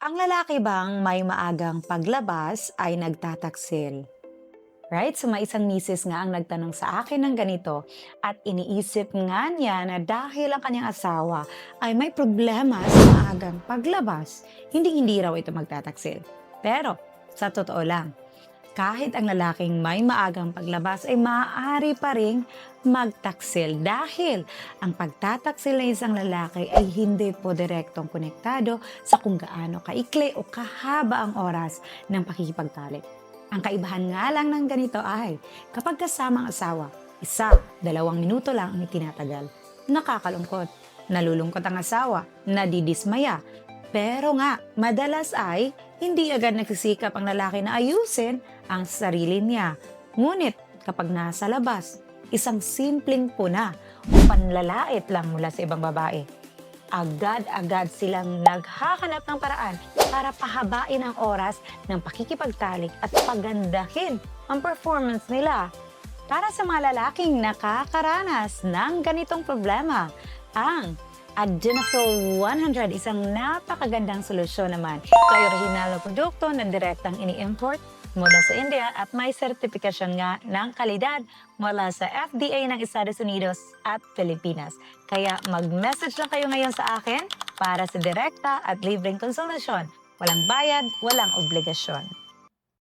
Ang lalaki bang may maagang paglabas ay nagtataksil? Right? So may isang misis nga ang nagtanong sa akin ng ganito at iniisip nga niya na dahil ang kanyang asawa ay may problema sa maagang paglabas, hindi raw ito magtataksil. Pero sa totoo lang, kahit ang lalaking may maagang paglabas ay maaari pa ring magtaksil dahil ang pagtataksil ng isang lalaki ay hindi po direktong konektado sa kung gaano kaikli o kahaba ang oras ng pakikipagtalik. Ang kaibahan nga lang ng ganito ay kapag kasama ang asawa, 1, 2 minuto lang ang itinatagal. Nakakalungkot, nalulungkot ang asawa, nadidismaya. Pero nga, madalas ay hindi agad nagsisikap ang lalaki na ayusin ang sarili niya. Ngunit kapag nasa labas, isang simpleng puna o panlalait lang mula sa ibang babae, agad-agad silang naghahanap ng paraan para pahabain ang oras ng pakikipagtalik at pagandahin ang performance nila. Para sa mga lalaking nakakaranas ng ganitong problema, ang Adrenafil 100, isang napakagandang solusyon naman. Ito ay orihinal na produkto na direktang ini-import mula sa India at may sertifikasyon nga ng kalidad mula sa FDA ng Estados Unidos at Pilipinas. Kaya mag-message lang kayo ngayon sa akin para sa direkta at libreng konsultasyon. Walang bayad, walang obligasyon.